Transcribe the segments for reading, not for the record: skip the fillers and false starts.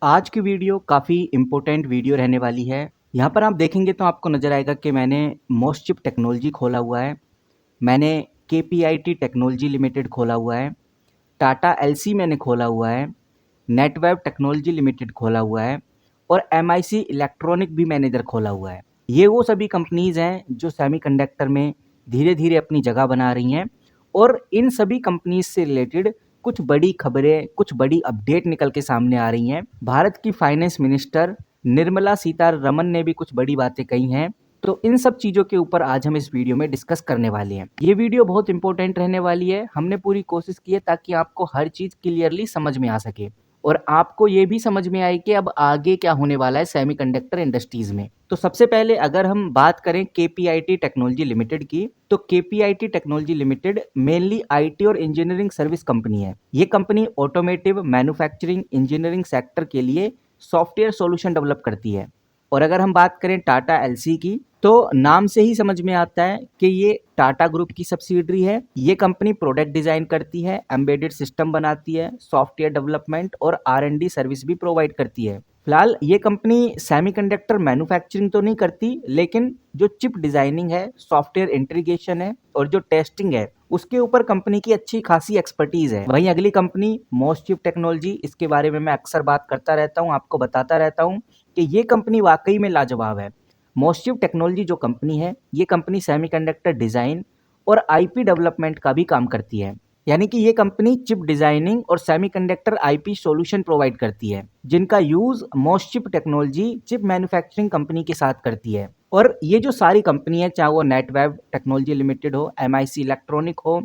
आज की वीडियो काफ़ी इम्पोर्टेंट वीडियो रहने वाली है। यहाँ पर आप देखेंगे तो आपको नज़र आएगा कि मैंने मोस्टचिप टेक्नोलॉजी खोला हुआ है, मैंने केपीआईटी टेक्नोलॉजी लिमिटेड खोला हुआ है, टाटा एलसी मैंने खोला हुआ है, नेटवेव टेक्नोलॉजी लिमिटेड खोला हुआ है और एमआईसी इलेक्ट्रॉनिक भी मैंने इधर खोला हुआ है। ये वो सभी कंपनीज़ हैं जो सेमीकंडक्टर में धीरे-धीरे अपनी जगह बना रही हैं और इन सभी कंपनीज़ से रिलेटेड कुछ बड़ी खबरें, कुछ बड़ी अपडेट निकल के सामने आ रही हैं। भारत की फाइनेंस मिनिस्टर निर्मला सीतारमण ने भी कुछ बड़ी बातें कही हैं। तो इन सब चीज़ों के ऊपर आज हम इस वीडियो में डिस्कस करने वाले हैं। ये वीडियो बहुत इंपॉर्टेंट रहने वाली है। हमने पूरी कोशिश की है ताकि आपको हर चीज़ क्लियरली समझ में आ सके और आपको ये भी समझ में आए कि अब आगे क्या होने वाला है सेमीकंडक्टर इंडस्ट्रीज़ में। तो सबसे पहले अगर हम बात करें केपीआईटी टेक्नोलॉजी लिमिटेड की, तो KPIT technology limited mainly IT और इंजीनियरिंग सर्विस कंपनी है। ये company automotive, manufacturing, engineering sector के लिए सॉफ्टवेयर सॉल्यूशन डेवलप करती है। और अगर हम बात करें टाटा एलसी की, तो नाम से ही समझ में आता है कि ये टाटा ग्रुप की सब्सिडरी है। ये कंपनी प्रोडक्ट डिजाइन करती है, एम्बेडेड सिस्टम बनाती है, सॉफ्टवेयर डेवलपमेंट और आर&डी सर्विस भी प्रोवाइड करती है। फिलहाल ये कंपनी सेमीकंडक्टर मैन्युफैक्चरिंग तो नहीं करती, लेकिन जो चिप डिजाइनिंग है, सॉफ्टवेयर इंटीग्रेशन है और जो टेस्टिंग है, उसके ऊपर कंपनी की अच्छी खासी एक्सपर्टीज है। वहीं अगली कंपनी मोस्टचिप टेक्नोलॉजी, इसके बारे में मैं अक्सर बात करता रहता हूँ, आपको बताता रहता हूँ कि ये कंपनी वाकई में लाजवाब है। मोस्टचिप टेक्नोलॉजी जो कंपनी है, ये कंपनी सेमीकंडक्टर डिज़ाइन और आईपी डेवलपमेंट का भी काम करती है। यानी कि ये कंपनी चिप डिज़ाइनिंग और सेमीकंडक्टर आईपी सॉल्यूशन प्रोवाइड करती है, जिनका use MosChip technology chip manufacturing company के साथ करती है। और ये जो सारी कंपनी है, चाहे वो नेटवेव टेक्नोलॉजी लिमिटेड हो, एमआईसी इलेक्ट्रॉनिक हो,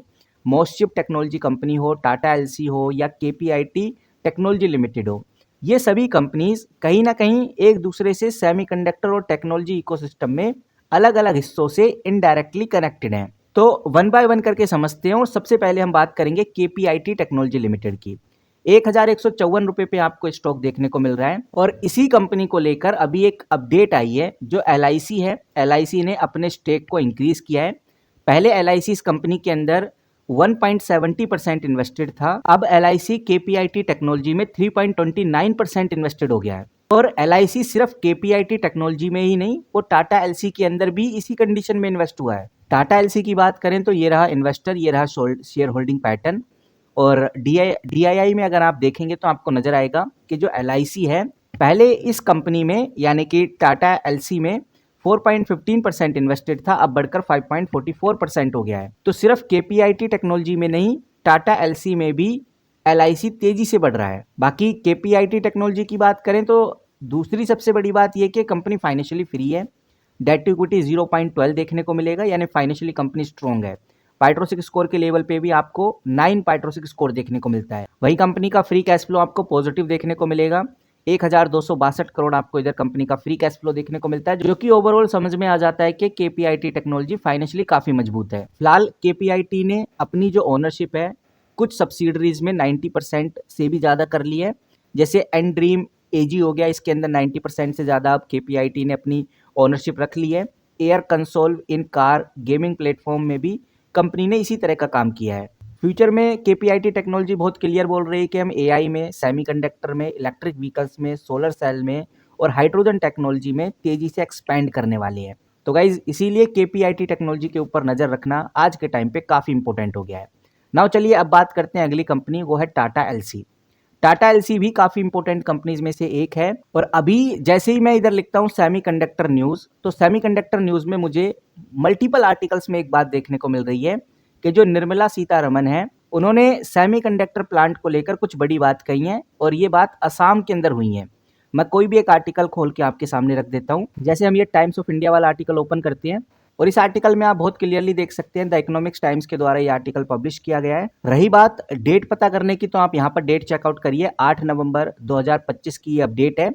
मोस्टचिप टेक्नोलॉजी कंपनी हो, टाटा एलसी हो या केपीआईटी टेक्नोलॉजी लिमिटेड हो, ये सभी कंपनीज कहीं ना कहीं एक दूसरे से सेमीकंडक्टर और टेक्नोलॉजी इकोसिस्टम में अलग अलग हिस्सों से इनडायरेक्टली कनेक्टेड हैं। तो वन बाय वन करके समझते हैं और सबसे पहले हम बात करेंगे केपीआईटी टेक्नोलॉजी लिमिटेड की। 1154 रुपये पे आपको स्टॉक देखने को मिल रहा है और इसी कंपनी को लेकर अभी एक अपडेट आई है। जो एलआईसी है, एलआईसी ने अपने स्टेक को इंक्रीज किया है। पहले एलआईसी इस कंपनी के अंदर 1.70% इन्वेस्टेड था, अब एलआईसी केपीआईटी टेक्नोलॉजी में 3.29% इन्वेस्टेड हो गया है। और एलआईसी सिर्फ केपीआईटी टेक्नोलॉजी में ही नहीं, वो टाटा एलसी के अंदर भी इसी कंडीशन में इन्वेस्ट हुआ है। टाटा एलसी की बात करें तो ये रहा इन्वेस्टर, ये रहा शेयर होल्डिंग पैटर्न। और डीआईआई में अगर आप देखेंगे तो आपको नजर आएगा कि जो एलआईसी है, पहले इस कंपनी में यानी कि टाटा एलसी में 4.15% इन्वेस्टेड था, अब बढ़कर 5.44% हो गया है। तो सिर्फ केपीआईटी टेक्नोलॉजी में नहीं, टाटा एलसी में भी एलआईसी तेजी से बढ़ रहा है। बाकी केपीआईटी टेक्नोलॉजी की बात करें तो दूसरी सबसे बड़ी बात यह कि कंपनी फाइनेंशियली फ्री है। डेट टू इक्विटी 0.12 देखने को मिलेगा, यानी फाइनेंशियली कंपनी स्ट्रॉन्ग है। पाइट्रोसिक स्कोर के लेवल पे भी आपको 9 पाइट्रोसिक स्कोर देखने को मिलता है। वही कंपनी का फ्री कैश फ्लो आपको पॉजिटिव देखने को मिलेगा। 1262 करोड़ आपको इधर कंपनी का फ्री कैश फ्लो देखने को मिलता है, जो कि ओवरऑल समझ में आ जाता है कि केपीआईटी टेक्नोलॉजी फाइनेंशियली काफी मजबूत है। फिलहाल केपीआईटी ने अपनी जो ओनरशिप है कुछ सब्सिडरीज में 90% से भी ज्यादा कर ली है। जैसे एन ड्रीम एजी हो गया, इसके अंदर 90% से ज्यादा अब केपीआईटी ने अपनी ओनरशिप रख ली है। एयर कंसोल इन कार गेमिंग प्लेटफॉर्म में भी कंपनी ने इसी तरह का काम किया है। फ्यूचर में केपीआईटी टेक्नोलॉजी बहुत क्लियर बोल रही है कि हम एआई में, सेमीकंडक्टर में, इलेक्ट्रिक व्हीकल्स में, सोलर सेल में और हाइड्रोजन टेक्नोलॉजी में तेजी से एक्सपैंड करने वाले हैं। तो गाइज इसीलिए केपीआईटी टेक्नोलॉजी के ऊपर नजर रखना आज के टाइम पे काफी इंपॉर्टेंट हो गया है। नाउ चलिए अब बात करते हैं अगली कंपनी, वो है टाटा एलसी। टाटा एलसी भी काफी इंपॉर्टेंट कंपनीज में से एक है। और अभी जैसे ही मैं इधर लिखता हूँ सेमीकंडक्टर न्यूज, तो सेमीकंडक्टर न्यूज में मुझे मल्टीपल आर्टिकल्स में एक बात देखने को मिल रही है कि जो निर्मला सीतारमण है, उन्होंने सेमीकंडक्टर प्लांट को लेकर कुछ बड़ी बात कही है और ये बात असम के अंदर हुई है। मैं कोई भी एक आर्टिकल खोल के आपके सामने रख देता हूँ। जैसे हम ये टाइम्स ऑफ इंडिया वाला आर्टिकल ओपन करते हैं और इस आर्टिकल में आप बहुत क्लियरली देख सकते हैं द इकोनॉमिक्स टाइम्स के द्वारा ये आर्टिकल पब्लिश किया गया है। रही बात डेट पता करने की, तो आप यहाँ पर डेट चेकआउट करिए, 8 नवंबर 2025 की ये अपडेट है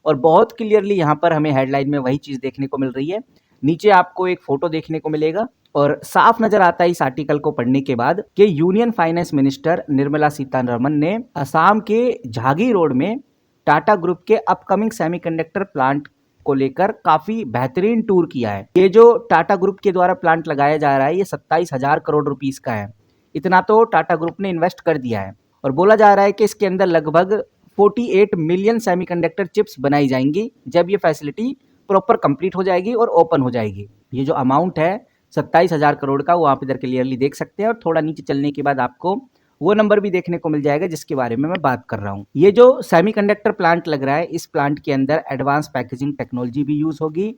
और बहुत क्लियरली यहाँ पर हमें हेडलाइन में वही चीज देखने को मिल रही है। नीचे आपको एक फोटो देखने को मिलेगा और साफ नजर आता है इस आर्टिकल को पढ़ने के बाद कि union finance minister Nirmala Sitharaman ने असम के झागी रोड में टाटा ग्रुप के अपकमिंग सेमीकंडक्टर प्लांट को लेकर काफी बेहतरीन टूर किया है। ये जो टाटा ग्रुप के द्वारा प्लांट लगाया जा रहा है, ये 27,000 करोड़ रुपीस का है। इतना तो टाटा ग्रुप ने इन्वेस्ट कर दिया है और बोला जा रहा है कि इसके अंदर लगभग 48 मिलियन सेमीकंडक्टर चिप्स बनाई जाएंगी जब ये फैसिलिटी प्रॉपर कंप्लीट हो जाएगी और ओपन हो जाएगी। ये जो अमाउंट है 27,000 करोड़ का, वो आप इधर क्लियरली देख सकते हैं और थोड़ा नीचे चलने के बाद आपको वो नंबर भी देखने को मिल जाएगा जिसके बारे में मैं बात कर रहा हूँ। ये जो सेमीकंडक्टर प्लांट लग रहा है, इस प्लांट के अंदर एडवांस पैकेजिंग टेक्नोलॉजी भी यूज होगी,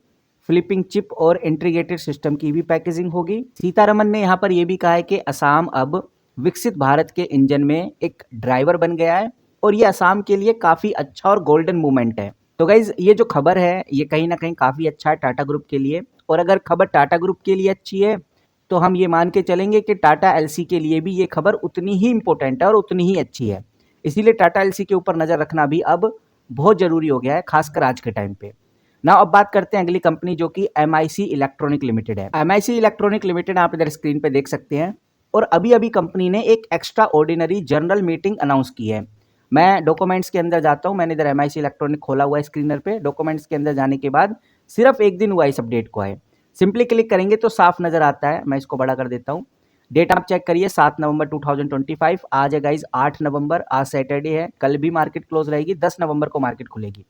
फ्लिपिंग चिप और इंटीग्रेटेड सिस्टम की भी पैकेजिंग होगी। सीतारमन ने यहाँ पर यह भी कहा है कि असम अब विकसित भारत के इंजन में एक ड्राइवर बन गया है और ये असम के लिए काफी अच्छा और गोल्डन मूवमेंट है। तो गाइज ये जो खबर है ये कहीं ना कहीं काफी अच्छा है टाटा ग्रुप के लिए, और अगर खबर टाटा ग्रुप के लिए अच्छी है तो हम ये मान के चलेंगे कि टाटा एलसी के लिए भी ये खबर उतनी ही इंपॉर्टेंट है और उतनी ही अच्छी है। इसीलिए टाटा एलसी के ऊपर नजर रखना भी अब बहुत जरूरी हो गया है, खासकर आज के टाइम पे ना। अब बात करते हैं अगली कंपनी जो कि MIC इलेक्ट्रॉनिक लिमिटेड है। MIC इलेक्ट्रॉनिक लिमिटेड आप इधर स्क्रीन पे देख सकते हैं, और अभी अभी कंपनी ने एक extra ordinary general meeting announce की है। मैं डॉक्यूमेंट्स के अंदर जाता हूं, मैंने इधर MIC इलेक्ट्रॉनिक खोला हुआ है स्क्रीनर पे। डॉक्यूमेंट्स के अंदर जाने के बाद सिर्फ एक दिन हुआ इस अपडेट को आए, सिंपली क्लिक करेंगे तो साफ नजर आता है। मैं इसको बड़ा कर देता हूँ। डेट आप चेक करिए 7 नवंबर 2025। आज है गाइज 8 नवंबर, आज सैटरडे है, कल भी मार्केट क्लोज रहेगी, 10 नवंबर को मार्केट खुलेगी।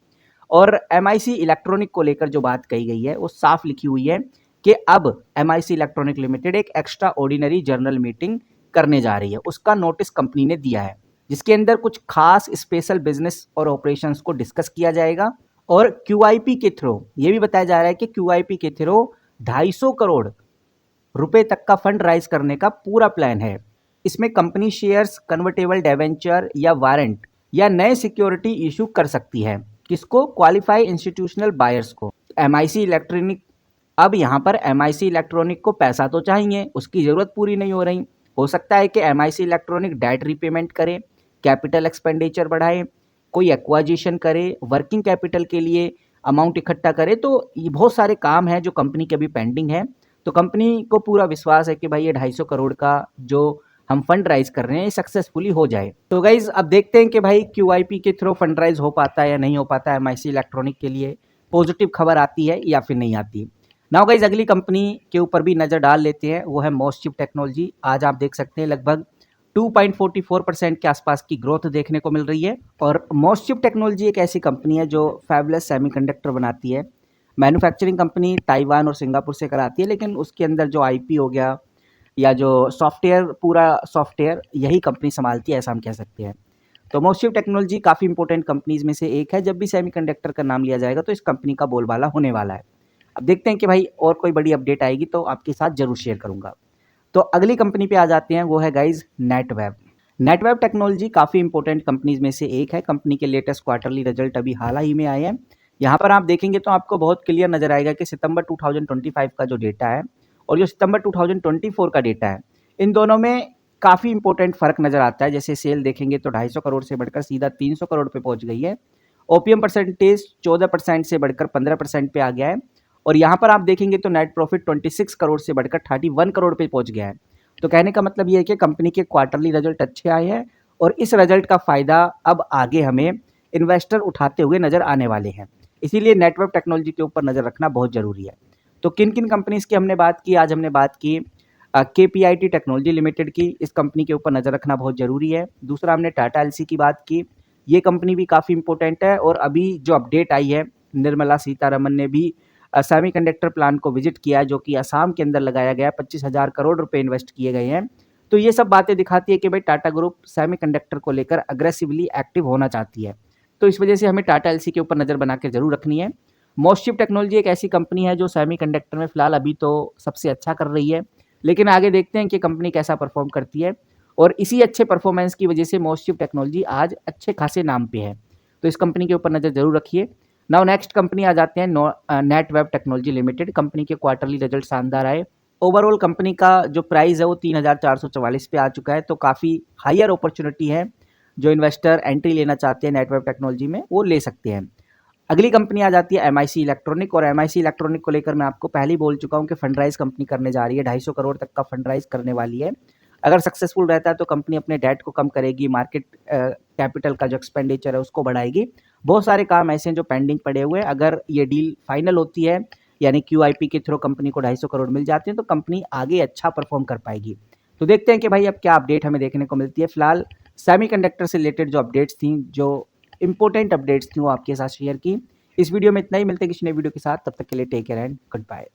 और MIC इलेक्ट्रॉनिक को लेकर जो बात कही गई है वो साफ लिखी हुई है कि अब MIC इलेक्ट्रॉनिक लिमिटेड एक एक्स्ट्रा ऑर्डिनरी जनरल मीटिंग करने जा रही है। उसका नोटिस कंपनी ने दिया है, जिसके अंदर कुछ खास स्पेशल बिजनेस और ऑपरेशंस को डिस्कस किया जाएगा। और QIP के थ्रू ये भी बताया जा रहा है कि QIP के थ्रू 250 करोड़ रुपए तक का फंड राइज करने का पूरा प्लान है। इसमें कंपनी शेयर्स, कन्वर्टेबल डिवेंचर या वारंट या नए सिक्योरिटी इशू कर सकती है। किसको? क्वालिफाई इंस्टीट्यूशनल बायर्स को। MIC इलेक्ट्रॉनिक, अब यहाँ पर MIC इलेक्ट्रॉनिक को पैसा तो चाहिए, उसकी ज़रूरत पूरी नहीं हो रही। हो सकता है कि MIC इलेक्ट्रॉनिक डेट रीपेमेंट करे, कैपिटल एक्सपेंडिचर बढ़ाए, कोई एक्वाजिशन करे, वर्किंग कैपिटल के लिए अमाउंट इकट्ठा करे। तो ये बहुत सारे काम हैं जो कंपनी के अभी पेंडिंग है। तो कंपनी को पूरा विश्वास है कि भाई ये 250 करोड़ का जो हम फंड राइज कर रहे हैं सक्सेसफुली हो जाए। तो गाइज अब देखते हैं कि भाई QIP के थ्रू फंड राइज हो पाता है या नहीं हो पाता है। MIC इलेक्ट्रॉनिक के लिए पॉजिटिव खबर आती है या फिर नहीं आती। नाउ गाइज अगली कंपनी के ऊपर भी नजर डाल लेते हैं, वो है मोस्टचिप टेक्नोलॉजी। आज आप देख सकते हैं लगभग 2.44% के आसपास की ग्रोथ देखने को मिल रही है। और मोस्टचिप टेक्नोलॉजी एक ऐसी कंपनी है जो फैबुलस सेमीकंडक्टर बनाती है। मैन्युफैक्चरिंग कंपनी ताइवान और सिंगापुर से कराती है, लेकिन उसके अंदर जो IP हो गया या जो सॉफ्टवेयर, पूरा सॉफ्टवेयर यही कंपनी संभालती है, ऐसा हम कह सकते हैं। तो मोस्टचिप टेक्नोलॉजी काफ़ी इंपॉर्टेंट कंपनीज में से एक है। जब भी सेमीकंडक्टर का नाम लिया जाएगा तो इस कंपनी का बोलबाला होने वाला है। अब देखते हैं कि भाई और कोई बड़ी अपडेट आएगी तो आपके साथ जरूर शेयर करूंगा। तो अगली कंपनी पे आ जाते हैं, वो है गाइज नेटवेब। नेटवेब टेक्नोलॉजी काफ़ी इंपॉर्टेंट कंपनीज में से एक है। कंपनी के लेटेस्ट क्वार्टरली रिजल्ट अभी हाल ही में आए हैं। यहाँ पर आप देखेंगे तो आपको बहुत क्लियर नजर आएगा कि सितंबर 2025 का जो डेटा है और जो सितंबर 2024 का डेटा है, इन दोनों में काफ़ी इंपॉर्टेंट फर्क नजर आता है। जैसे सेल देखेंगे तो 250 करोड़ से बढ़कर सीधा 300 करोड़ पे पहुंच गई है। OPM परसेंटेज 14% से बढ़कर 15% पे आ गया है। और यहाँ पर आप देखेंगे तो नेट प्रॉफिट 26 करोड़ से बढ़कर 31 करोड़ पे पहुंच गया है। तो कहने का मतलब ये है कि कंपनी के क्वार्टरली रिजल्ट अच्छे आए हैं और इस रिजल्ट का फायदा अब आगे हमें इन्वेस्टर उठाते हुए नजर आने वाले हैं। इसीलिए नेटवर्क टेक्नोलॉजी के ऊपर नजर रखना बहुत जरूरी है। तो किन किन कंपनीज की हमने बात की? आज हमने बात की KPIT टेक्नोलॉजी लिमिटेड की। इस कंपनी के ऊपर नजर रखना बहुत जरूरी है। दूसरा हमने टाटा एलसी की बात की, ये कंपनी भी काफ़ी इंपॉर्टेंट है। और अभी जो अपडेट आई है, निर्मला सीतारमन ने भी सेमीकंडक्टर प्लांट को विजिट किया है जो कि असम के अंदर लगाया गया है। 25,000 करोड़ रुपए इन्वेस्ट किए गए हैं। तो ये सब बातें दिखाती है कि भाई टाटा ग्रुप सेमीकंडक्टर को लेकर अग्रेसिवली एक्टिव होना चाहती है। तो इस वजह से हमें टाटा एलसी के ऊपर नज़र बना के जरूर रखनी है। मोस्टचिप टेक्नोलॉजी एक ऐसी कंपनी है जो सेमीकंडक्टर में फिलहाल अभी तो सबसे अच्छा कर रही है, लेकिन आगे देखते हैं कि कंपनी कैसा परफॉर्म करती है। और इसी अच्छे परफॉर्मेंस की वजह से मोस्टचिप टेक्नोलॉजी आज अच्छे खासे नाम पे है। तो इस कंपनी के ऊपर नज़र जरूर रखिए। नाउ नेक्स्ट कंपनी आ जाते हैं नेटवेब टेक्नोलॉजी लिमिटेड। कंपनी के क्वार्टरली रिजल्ट शानदार आए। ओवरऑल कंपनी का जो प्राइस है वो 3,444 पे आ चुका है। तो काफ़ी हायर अपॉर्चुनिटी है, जो इन्वेस्टर एंट्री लेना चाहते हैं नेटवेब टेक्नोलॉजी में वो ले सकते हैं। अगली कंपनी आ जाती है MIC इलेक्ट्रॉनिक। और MIC इलेक्ट्रॉनिक को लेकर मैं आपको पहले ही बोल चुका हूँ कि फंड राइज कंपनी करने जा रही है, 250 करोड़ तक का फंड राइज करने वाली है। अगर सक्सेसफुल रहता है तो कंपनी अपने डेट को कम करेगी, मार्केट कैपिटल का जो एक्सपेंडिचर है उसको बढ़ाएगी। बहुत सारे काम ऐसे हैं जो पेंडिंग पड़े हुए हैं। अगर ये डील फाइनल होती है, यानी QIP के थ्रू कंपनी को 250 करोड़ मिल जाते हैं, तो कंपनी आगे अच्छा परफॉर्म कर पाएगी। तो देखते हैं कि भाई अब क्या अपडेट हमें देखने को मिलती है। फिलहाल सेमीकंडक्टर से रिलेटेड जो अपडेट्स थी, जो इंपॉर्टेंट अपडेट्स थी वो आपके साथ शेयर की। इस वीडियो में इतना ही, मिलते हैं किसी नई वीडियो के साथ, तब तक के लिए take care and good bye.